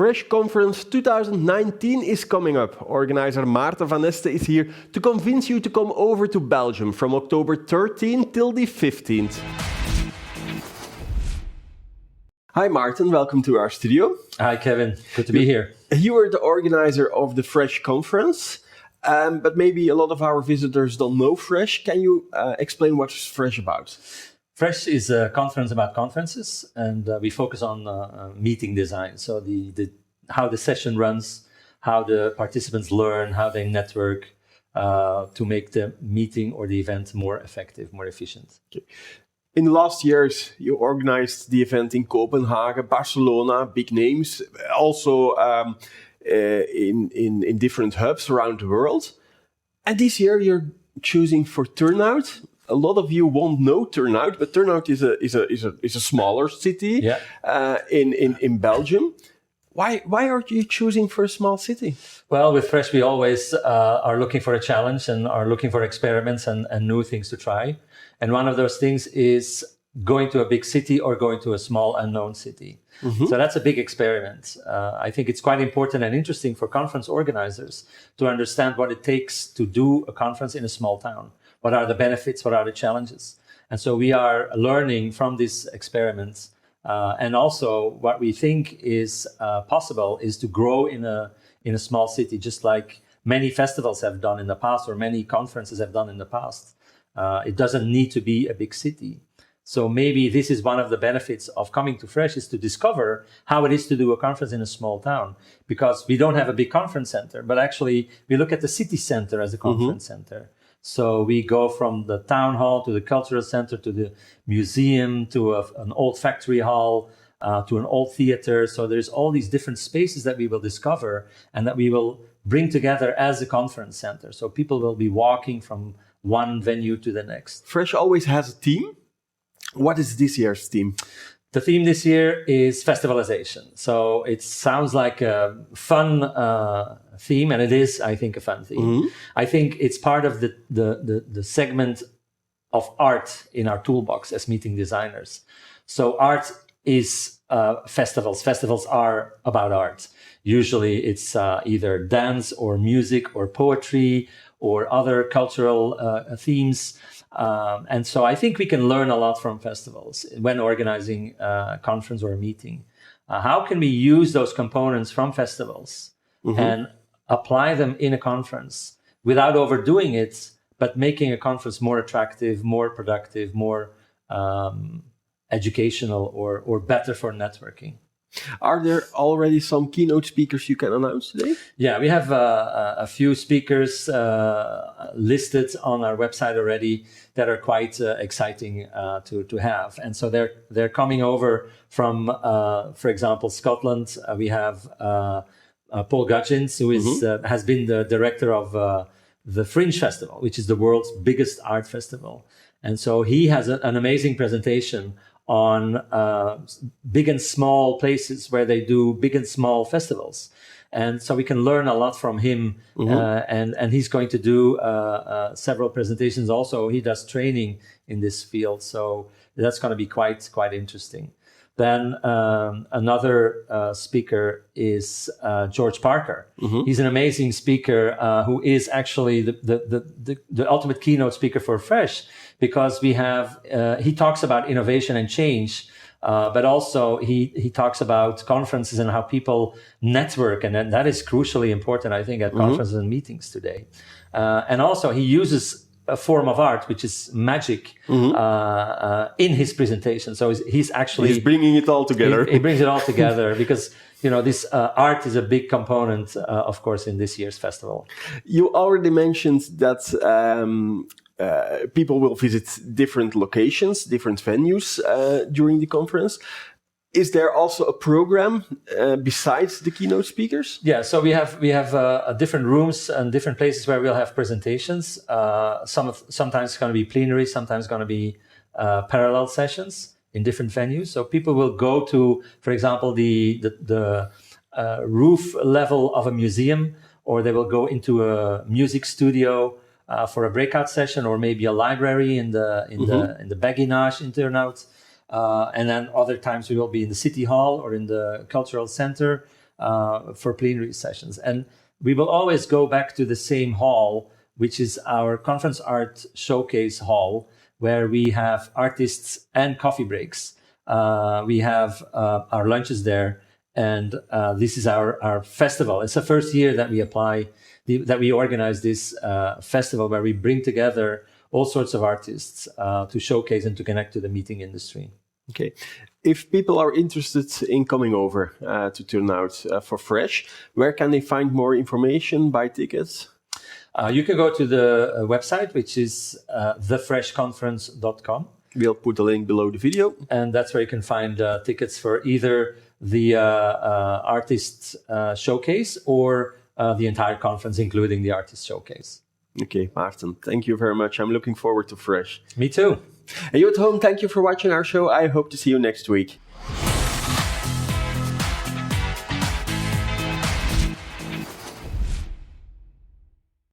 Fresh Conference 2019 is coming up. Organizer Maarten van Este is here to convince you to come over to Belgium from October 13th till the 15th. Hi Maarten, welcome to our studio. Hi Kevin, good to be here. You are the organizer of the Fresh Conference, but maybe a lot of our visitors don't know Fresh. Can you explain what's Fresh about? Fresh is a conference about conferences, and we focus on meeting design. So how the session runs, how the participants learn, how they network to make the meeting or the event more effective, more efficient. Okay. In the last years, you organized the event in Copenhagen, Barcelona, big names, also in different hubs around the world. And this year, you're choosing for Turnhout. A lot of you won't know Turnhout, but Turnhout is a smaller city in Belgium. Why are you choosing for a small city? Well, with Fresh, we always are looking for a challenge and are looking for experiments and new things to try. And one of those things is going to a big city or going to a small unknown city. Mm-hmm. So that's a big experiment. I think it's quite important and interesting for conference organizers to understand what it takes to do a conference in a small town. What are the benefits? What are the challenges? And so we are learning from these experiments. And also what we think is possible is to grow in a small city, just like many festivals have done in the past or many conferences have done in the past. It doesn't need to be a big city. So maybe this is one of the benefits of coming to Fresh, is to discover how it is to do a conference in a small town, because we don't have a big conference center, but actually we look at the city center as a conference center. So we go from the town hall to the cultural center to the museum to an old factory hall to an old theater. So there's all these different spaces that we will discover and that we will bring together as a conference center. So people will be walking from one venue to the next. Fresh always has a theme. What is this year's theme? The theme this year is festivalization. So it sounds like a fun theme, and it is, I think, a fun theme. Mm-hmm. I think it's part of the segment of art in our toolbox as meeting designers. So art is festivals. Festivals are about art. Usually it's either dance or music or poetry or other cultural themes. And so I think we can learn a lot from festivals when organizing a conference or a meeting. How can we use those components from festivals and apply them in a conference without overdoing it, but making a conference more attractive, more productive, more educational, or better for networking? Are there already some keynote speakers you can announce today? Yeah, we have a few speakers listed on our website already that are quite exciting to have. And so they're coming over from, for example, Scotland. We have Paul Gudgeons, who is has been the director of the Fringe Festival, which is the world's biggest art festival. And so he has an amazing presentation on big and small places where they do big and small festivals. And so we can learn a lot from him. And he's going to do several presentations also. He does training in this field. So that's going to be quite interesting. Then another speaker is George Parker. He's an amazing speaker who is actually the ultimate keynote speaker for Fresh, because we have he talks about innovation and change, but also he talks about conferences and how people network, and that is crucially important, I think, at conferences and meetings today. And also he uses a form of art, which is magic, in his presentation. So he's bringing it all together. He brings it all together because, this art is a big component, of course, in this year's festival. You already mentioned that people will visit different locations, different venues during the conference. Is there also a program besides the keynote speakers? Yeah, so we have different rooms and different places where we'll have presentations. Sometimes it's going to be plenary, sometimes going to be parallel sessions in different venues. So people will go to, for example, the roof level of a museum, or they will go into a music studio for a breakout session, or maybe a library in the Beguinage in Turnhout. And then other times we will be in the city hall or in the cultural center. for plenary sessions. And we will always go back to the same hall, which is our Conference Art Showcase hall, where we have artists and coffee breaks. We have our lunches there, and this is our festival. It's the first year that we organize this festival where we bring together all sorts of artists to showcase and to connect to the meeting industry. Okay. If people are interested in coming over to Turnout for Fresh, where can they find more information, buy tickets? You can go to the website, which is thefreshconference.com. We'll put a link below the video. And that's where you can find tickets for either the artist showcase or the entire conference, including the artist showcase. Okay, Maarten, thank you very much. I'm looking forward to Fresh. Me too. And you at home, thank you for watching our show. I hope to see you next week.